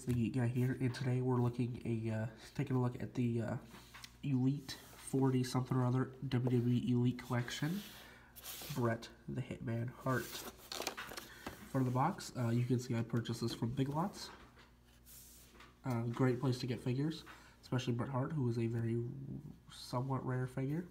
it's the Geek Guy here, and today we're taking a look at the Elite 40 something or other WWE Elite Collection, Bret the Hitman Hart. Front of the box, you can see I purchased this from Big Lots. Great place to get figures, especially Bret Hart, who is a very somewhat rare figure.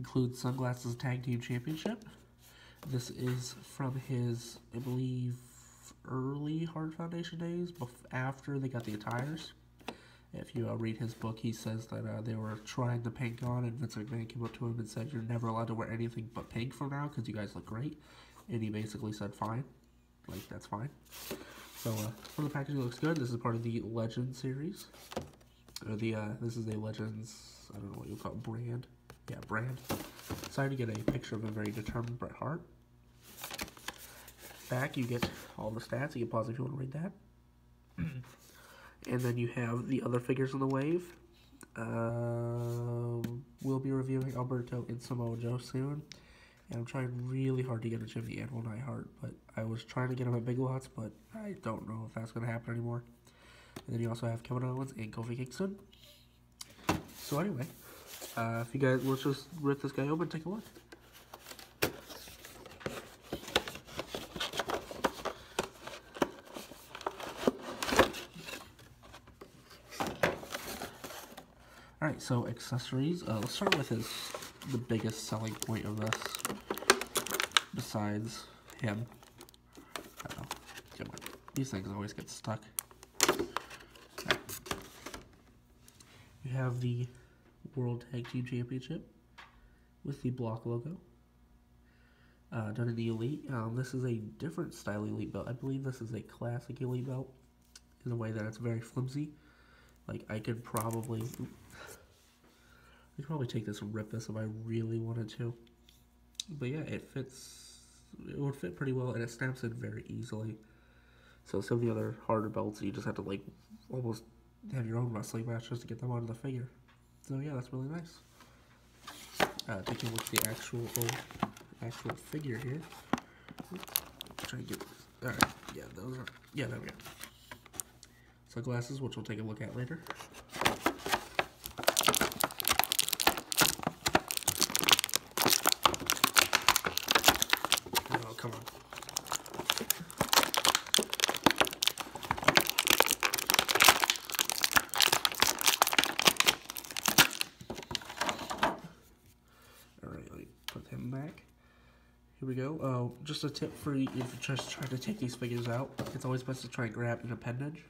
Includes Sunglasses Tag Team Championship. This is from his, I believe, early Hart Foundation days, after they got the attires. If you read his book, he says that they were trying the pink on, and Vince McMahon came up to him and said, "You're never allowed to wear anything but pink from now because you guys look great." And he basically said, "Fine." Like, that's fine. So, for the packaging, looks good. This is part of the Legends series. This is a Legends, I don't know what you call it, brand. Yeah, brand. Decided to get a picture of a very determined Bret Hart. Back, you get all the stats. You can pause if you want to read that. And then you have the other figures in the wave. We'll be reviewing Alberto and Samoa Joe soon. And I'm trying really hard to get a Jimmy and Neidhart, but I was trying to get him at Big Lots, but I don't know if that's going to happen anymore. And then you also have Kevin Owens and Kofi Kingston. So anyway, if you guys, let's just rip this guy open and take a look. Alright, so accessories. Let's start with the biggest selling point of this, besides him. Uh-oh. Come on. These things always get stuck. Right. You have the World Tag Team Championship with the block logo. Done in the Elite. This is a different style Elite belt. I believe this is a classic Elite belt in the way that it's very flimsy. Like, I could probably take this and rip this if I really wanted to. But yeah, it would fit pretty well, and it snaps in very easily. So some of the other harder belts, you just have to like almost have your own wrestling matches to get them onto the figure. So yeah, that's really nice. Taking a look at the actual figure here. Try and get, alright, yeah, those are, yeah, there we go. Sunglasses, which we'll take a look at later. Oh, come on. Alright, let me put him back. Here we go. Just a tip for you if you're just trying to take these figures out. It's always best to try and grab an appendage.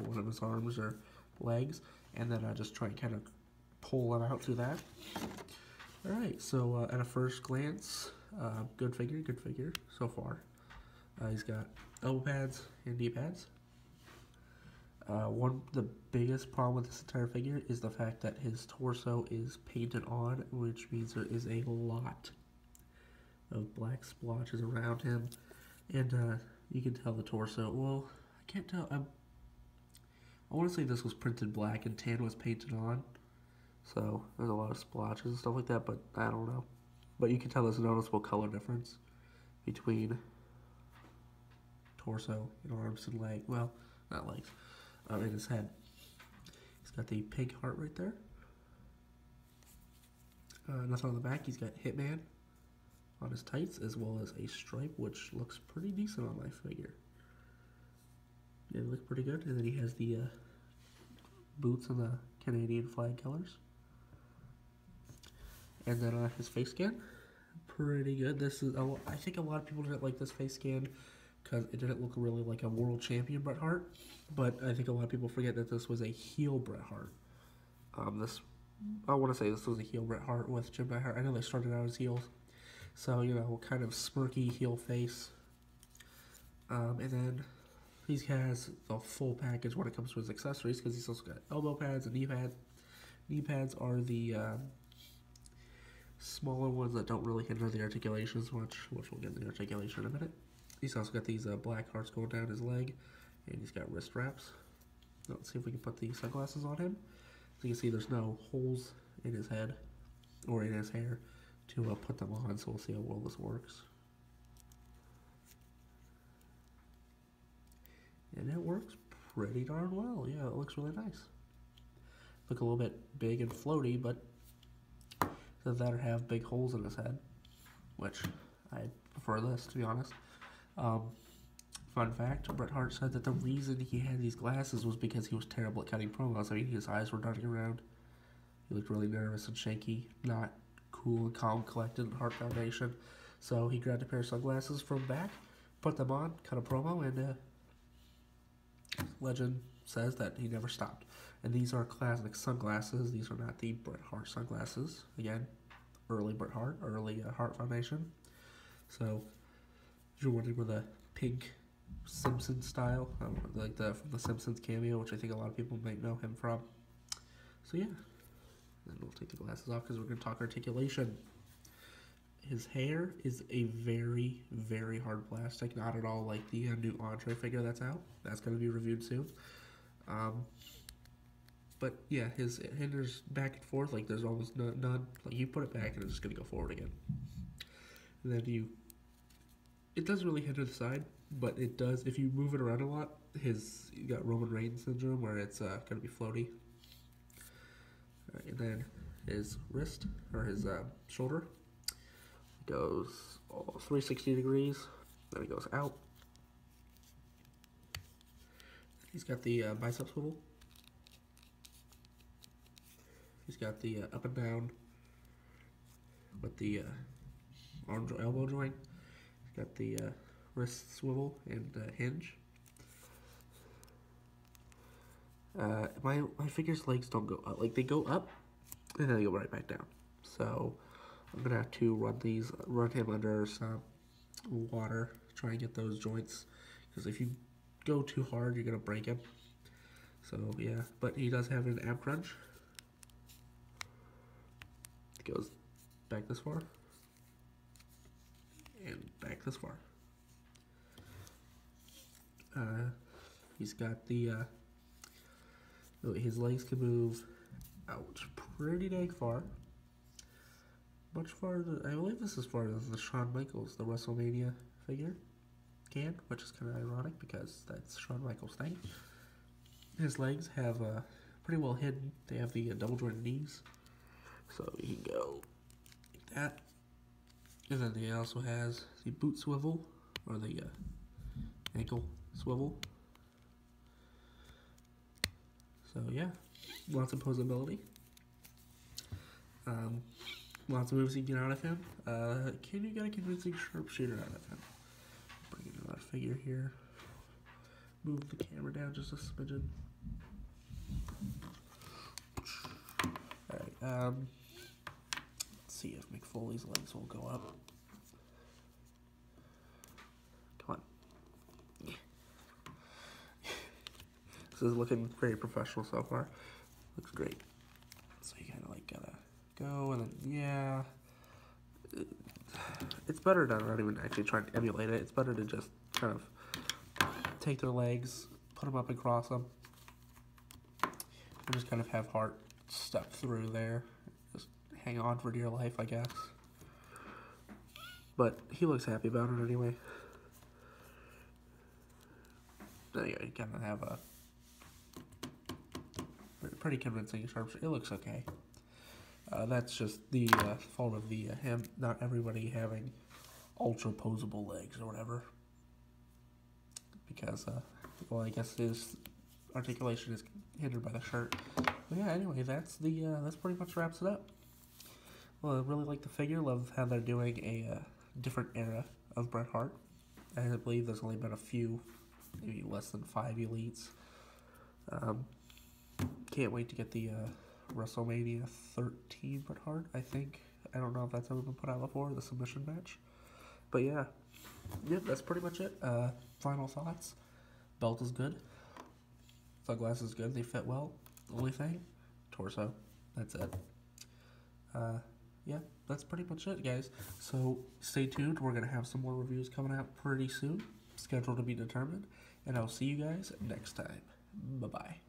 One of his arms or legs, and then just try and kind of pull them out through that. Alright, so at a first glance, good figure so far. He's got elbow pads and knee pads. The biggest problem with this entire figure is the fact that his torso is painted on, which means there is a lot of black splotches around him, and you can tell the torso, well, I can't tell, I want to say this was printed black and tan was painted on, so there's a lot of splotches and stuff like that, but I don't know. But you can tell there's a noticeable color difference between torso and arms and leg, well, not legs, in his head. He's got the pink heart right there. Nothing on the back. He's got Hitman on his tights, as well as a stripe, which looks pretty decent on my figure. Yeah, they look pretty good. And then he has the boots and the Canadian flag colors. And then his face scan, pretty good. This is, I think a lot of people didn't like this face scan because it didn't look really like a world champion Bret Hart. But I think a lot of people forget that this was a heel Bret Hart. I want to say this was a heel Bret Hart with Jim Neidhart. I know they started out as heels. So, you know, kind of smirky heel face. And then he has the full package when it comes to his accessories, because he's also got elbow pads and knee pads. Knee pads are the smaller ones that don't really hinder the articulations much, which we'll get into the articulation in a minute. He's also got these black hearts going down his leg, and he's got wrist wraps. Let's see if we can put the sunglasses on him. So you can see there's no holes in his head or in his hair to put them on, so we'll see how well this works. And it works pretty darn well. Yeah, it looks really nice. Look a little bit big and floaty, but does that or have big holes in his head, which I prefer this, to be honest. Fun fact, Bret Hart said that the reason he had these glasses was because he was terrible at cutting promos. I mean, his eyes were darting around. He looked really nervous and shaky, not cool and calm, collected, Hart Foundation. So he grabbed a pair of sunglasses from back, put them on, cut a promo, and legend says that he never stopped. And these are classic sunglasses. These are not the Bret Hart sunglasses. Again, early Bret Hart, early Hart Foundation. So, if you're wondering where the pink Simpson style, like from the Simpsons cameo, which I think a lot of people might know him from. So yeah, then we'll take the glasses off because we're going to talk articulation. His hair is a very, very hard plastic, not at all like the new Andre figure that's out. That's going to be reviewed soon. But yeah, his hinders back and forth, like there's almost none. Like you put it back and it's just going to go forward again. And then it doesn't really hinder the side, but it does, if you move it around a lot, you got Roman Reigns syndrome where it's going to be floaty. And then his wrist, or his shoulder, goes 360 degrees, then it goes out. He's got the bicep swivel. He's got the up and down with the elbow joint. He's got the wrist swivel and hinge. My figure's legs don't go up. Like, they go up, and then they go right back down. So, I'm going to have to run him under some water, try and get those joints. Because if you go too hard, you're going to break him. So, yeah. But he does have an ab crunch. It goes back this far. And back this far. He's got the, his legs can move out pretty dang far. Much farther, I believe this is farther than the Shawn Michaels, the WrestleMania figure can, which is kind of ironic because that's Shawn Michaels' thing. His legs have pretty well hidden. They have the double jointed knees. So he can go like that. And then he also has the boot swivel, or the ankle swivel. So yeah, lots of posability. Lots of moves you can get out of him. Can you get a convincing sharpshooter out of him? Bring in that figure here. Move the camera down just a smidgen. Alright, let's see if McFoley's legs will go up. Come on. This is looking very professional so far. Looks great. So you kind of like gotta go, and then, yeah. It's better to not even actually try to emulate it. It's better to just kind of take their legs, put them up and cross them, and just kind of have Hart step through there. Just hang on for dear life, I guess. But he looks happy about it anyway. Anyway, you kind of have a pretty convincing sharpshooter. It looks okay. That's just the fault of the him, not everybody having ultra posable legs or whatever. Because, well, I guess his articulation is hindered by the shirt. But yeah, anyway, that's pretty much wraps it up. Well, I really like the figure. Love how they're doing a different era of Bret Hart. I believe there's only been a few, maybe less than 5 elites. Can't wait to get the WrestleMania 13 Bret Hart, I think. I don't know if that's ever been put out before, the submission match. But yeah, that's pretty much it. Final thoughts. Belt is good. Sunglasses is good. They fit well. The only thing, torso. That's it. Yeah, that's pretty much it, guys. So stay tuned. We're going to have some more reviews coming out pretty soon. Schedule to be determined. And I'll see you guys next time. Bye-bye.